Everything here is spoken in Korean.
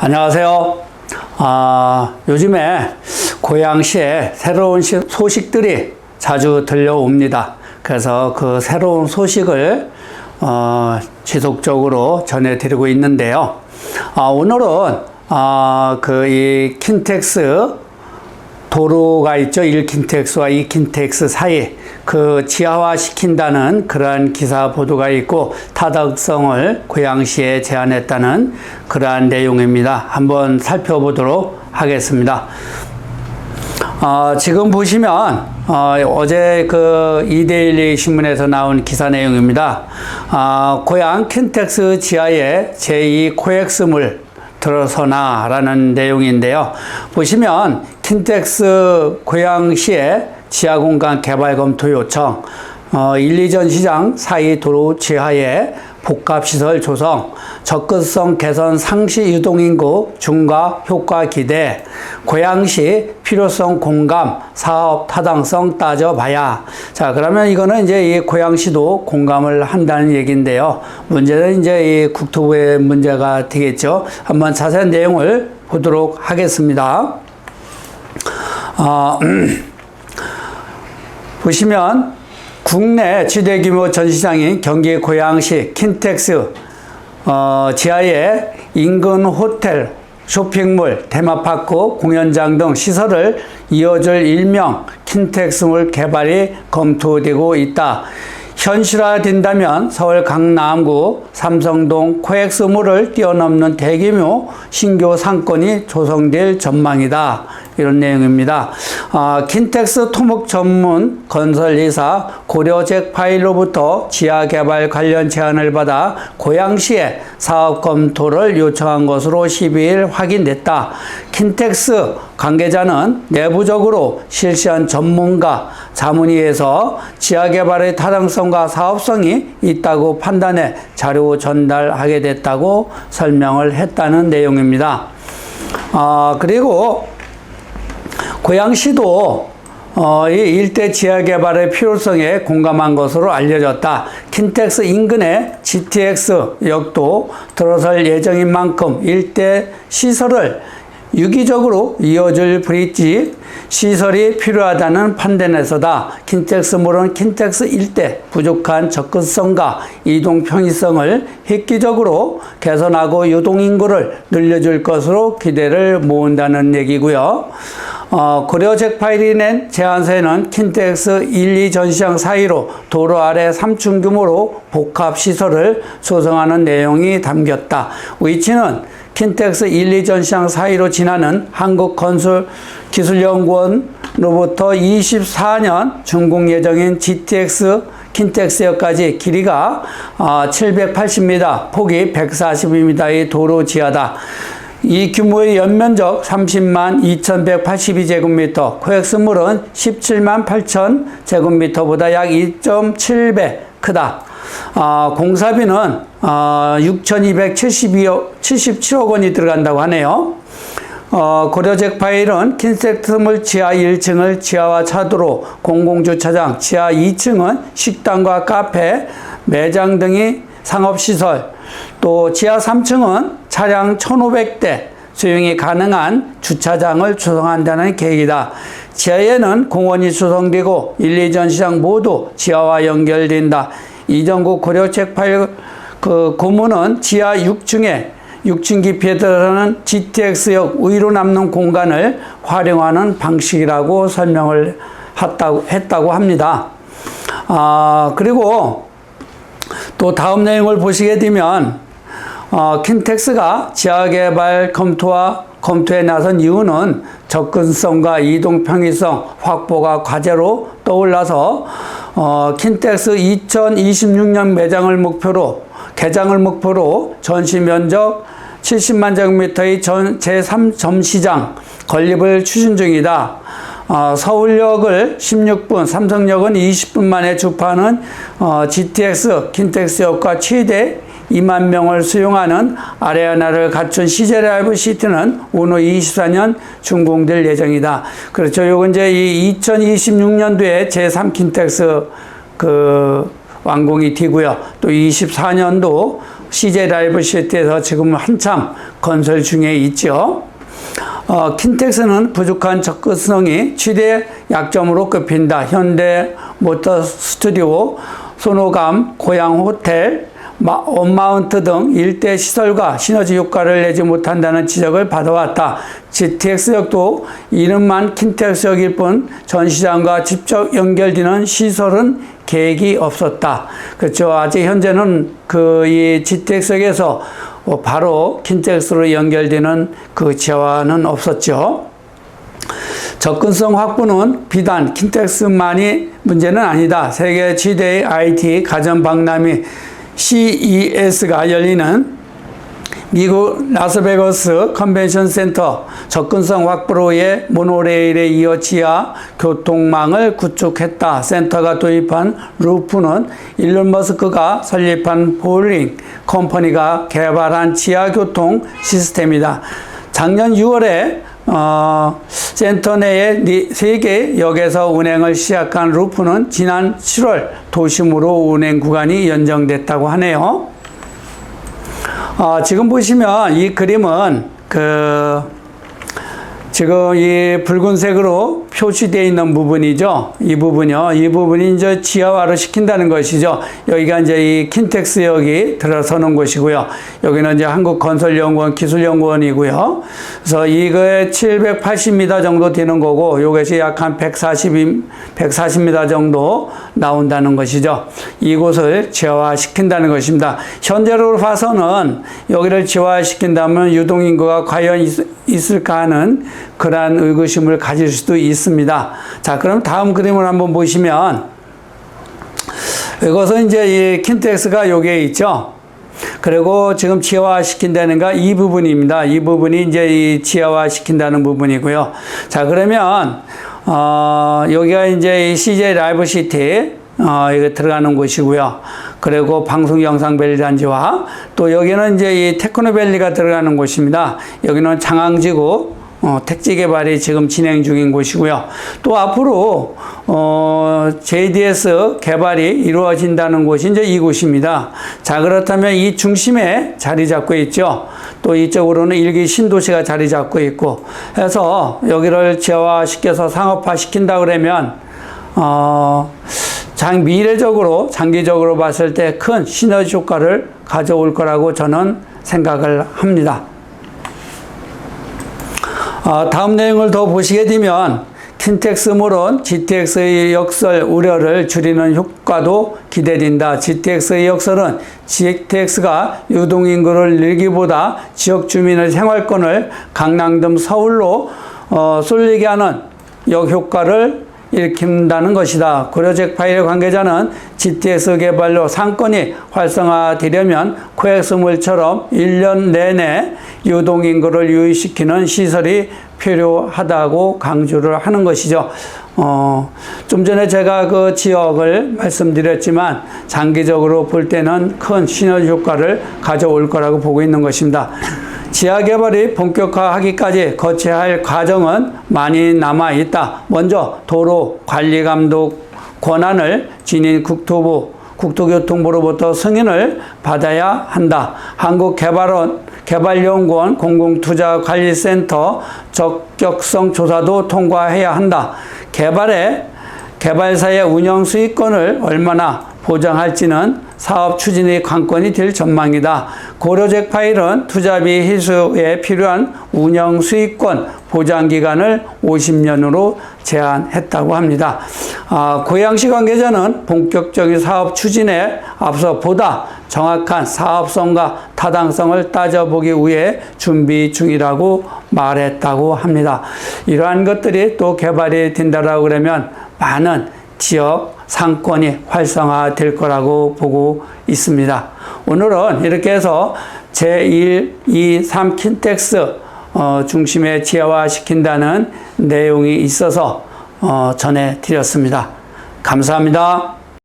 안녕하세요. 요즘에 고양시에 새로운 소식들이 자주 들려옵니다. 그래서 그 새로운 소식을 지속적으로 전해드리고 있는데요. 오늘은 이 킨텍스 도로가 있죠. 1킨텍스와 2킨텍스 사이 그 지하화 시킨다는 그러한 기사 보도가 있고 타당성을 고양시에 제안했다는 그러한 내용입니다. 한번 살펴보도록 하겠습니다. 지금 보시면 어제 그 이데일리 신문에서 나온 기사 내용입니다. 고양 킨텍스 지하에 제2 코엑스물 들어서나 라는 내용인데요. 보시면 킨텍스 고양시의 지하공간 개발 검토 요청, 1, 2전 시장 사이 도로 지하에 복합시설 조성, 접근성 개선 상시 유동인구 중과 효과 기대, 고양시 필요성 공감, 사업 타당성 따져봐야. 자, 그러면 이거는 이제 이 고양시도 공감을 한다는 얘기인데요. 문제는 이제 이 국토부의 문제가 되겠죠. 한번 자세한 내용을 보도록 하겠습니다. 보시면 국내 최대 규모 전시장인 경기 고양시 킨텍스 지하에 인근 호텔, 쇼핑몰, 테마파크, 공연장 등 시설을 이어줄 일명 킨텍스몰 개발이 검토되고 있다. 현실화된다면 서울 강남구 삼성동 코엑스몰을 뛰어넘는 대규모 신규 상권이 조성될 전망이다. 이런 내용입니다. 킨텍스 토목 전문 건설회사 고려잭파일로부터 지하개발 관련 제안을 받아 고양시에 사업 검토를 요청한 것으로 12일 확인됐다. 킨텍스 관계자는 내부적으로 실시한 전문가 자문위에서 지하개발의 타당성과 사업성이 있다고 판단해 자료 전달하게 됐다고 설명을 했다는 내용입니다. 그리고 고양시도 이 일대 지하개발의 필요성에 공감한 것으로 알려졌다. 킨텍스 인근의 GTX 역도 들어설 예정인 만큼 일대 시설을 유기적으로 이어줄 브릿지 시설이 필요하다는 판단에서다. 킨텍스몰은 킨텍스 일대 부족한 접근성과 이동 편의성을 획기적으로 개선하고 유동인구를 늘려줄 것으로 기대를 모은다는 얘기고요. 고려잭파일이 낸 제안서에는 킨텍스 1, 2 전시장 사이로 도로 아래 3층 규모로 복합시설을 조성하는 내용이 담겼다. 위치는 킨텍스 1, 2 전시장 사이로 지나는 한국건설기술연구원으로부터 24년 준공 예정인 GTX 킨텍스역까지 길이가 780m, 폭이 142m의 도로 지하다. 이 규모의 연면적 30만 2182제곱미터, 코엑스물은 17만 8천 제곱미터보다 약 2.7배 크다. 공사비는 6,277억 원이 들어간다고 하네요. 고려잭파일은 킨텍스몰 지하 1층을 지하와 차도로, 공공주차장, 지하 2층은 식당과 카페, 매장 등의 상업시설, 또 지하 3층은 차량 1,500대 수용이 가능한 주차장을 조성한다는 계획이다. 지하에는 공원이 조성되고 1, 2전 시장 모두 지하와 연결된다. 이정국 고려잭파일 고문은 지하 6층에 6층 깊이에 들어서는 GTX역 위로 남는 공간을 활용하는 방식이라고 설명을 했다고 합니다. 그리고 또 다음 내용을 보시게 되면 킨텍스가 지하개발 검토에 나선 이유는 접근성과 이동 편의성 확보가 과제로 떠올라서 킨텍스 2026년 개장을 목표로 전시 면적 70만 제곱미터의 제3점시장 건립을 추진 중이다. 서울역을 16분, 삼성역은 20분 만에 주파하는 GTX 킨텍스역과 최대 2만 명을 수용하는 아레아나를 갖춘 CJ라이브 시티는 오는 24년 준공될 예정이다. 그렇죠. 요건 이제 이 2026년도에 제3 킨텍스 완공이 되고요. 또 24년도 CJ 라이브시티에서 지금 한참 건설 중에 있죠. 킨텍스는 부족한 접근성이 최대 약점으로 꼽힌다. 현대 모터 스튜디오, 소노감, 고양 호텔, 온마운트 등 일대 시설과 시너지 효과를 내지 못한다는 지적을 받아왔다. GTX역도 이름만 킨텍스역일 뿐 전시장과 직접 연결되는 시설은 계획이 없었다. 그렇죠. 아직 현재는 이 GTX역에서 바로 킨텍스로 연결되는 그 지하화는 없었죠. 접근성 확보는 비단 킨텍스만이 문제는 아니다. 세계 최대의 IT 가전 박람회 CES가 열리는 미국 라스베거스 컨벤션 센터 접근성 확보로 해 모노레일에 이어 지하 교통망을 구축했다. 센터가 도입한 루프는 일론 머스크가 설립한 보링 컴퍼니가 개발한 지하 교통 시스템이다. 작년 6월에 센터 내의 3개 역에서 운행을 시작한 루프는 지난 7월 도심으로 운행 구간이 연장됐다고 하네요. 지금 보시면 이 그림은 지금 이 붉은색으로 표시되어 있는 부분이죠. 이 부분이요. 이 부분이 이제 지하화를 시킨다는 것이죠. 여기가 이제 이 킨텍스역이 들어서는 곳이고요. 여기는 이제 한국건설연구원 기술연구원이고요. 그래서 이거에 780m 정도 되는 거고, 이것이 약 한 140m 정도 나온다는 것이죠. 이곳을 지하화 시킨다는 것입니다. 현재로 봐서는 여기를 지하화 시킨다면 유동인구가 과연 있을까 하는 그러한 의구심을 가질 수도 있습니다. 자, 그럼 다음 그림을 한번 보시면, 이것은 이제 이 킨텍스가 여기에 있죠. 그리고 지금 지하화 시킨다는가 이 부분입니다. 이 부분이 이제 이 지하화 시킨다는 부분이고요. 자, 그러면 여기가 이제 이 CJ 라이브시티 이거 들어가는 곳이고요. 그리고 방송 영상 밸리 단지와 또 여기는 이제 이 테크노밸리가 들어가는 곳입니다. 여기는 장항지구 택지 개발이 지금 진행 중인 곳이고요. 또 앞으로 JDS 개발이 이루어진다는 곳이 이제 이곳입니다. 자, 그렇다면 이 중심에 자리 잡고 있죠. 또 이쪽으로는 일기 신도시가 자리 잡고 있고 해서 여기를 지하화시켜서 상업화 시킨다 그러면 미래적으로 장기적으로 봤을 때 큰 시너지 효과를 가져올 거라고 저는 생각을 합니다. 다음 내용을 더 보시게 되면 킨텍스물은 GTX의 역설 우려를 줄이는 효과도 기대된다. GTX의 역설은 GTX가 유동인구를 늘기보다 지역 주민의 생활권을 강남 등 서울로 쏠리게 하는 역효과를 일으킨다는 것이다. 고려잭 파일의 관계자는 GTX 개발로 상권이 활성화되려면 코엑스물처럼 1년 내내 유동인구를 유입시키는 시설이 필요하다고 강조를 하는 것이죠. 좀 전에 제가 그 지역을 말씀드렸지만 장기적으로 볼 때는 큰 시너지 효과를 가져올 거라고 보고 있는 것입니다. 지하 개발이 본격화하기까지 거쳐야 할 과정은 많이 남아 있다. 먼저 도로 관리 감독 권한을 지닌 국토교통부로부터 승인을 받아야 한다. 한국개발연구원 공공투자관리센터 적격성 조사도 통과해야 한다. 개발사의 운영 수익권을 얼마나 보장할지는 사업 추진의 관건이 될 전망이다. 고려잭 파일은 투자비 희수에 필요한 운영 수익권 보장 기간을 50년으로 제한했다고 합니다. 고양시 관계자는 본격적인 사업 추진에 앞서 보다 정확한 사업성과 타당성을 따져보기 위해 준비 중이라고 말했다고 합니다. 이러한 것들이 또 개발이 된다라고 그러면 많은 지역 상권이 활성화될 거라고 보고 있습니다. 오늘은 이렇게 해서 제1, 2, 3 킨텍스 중심에 지하화시킨다는 내용이 있어서 전해드렸습니다. 감사합니다.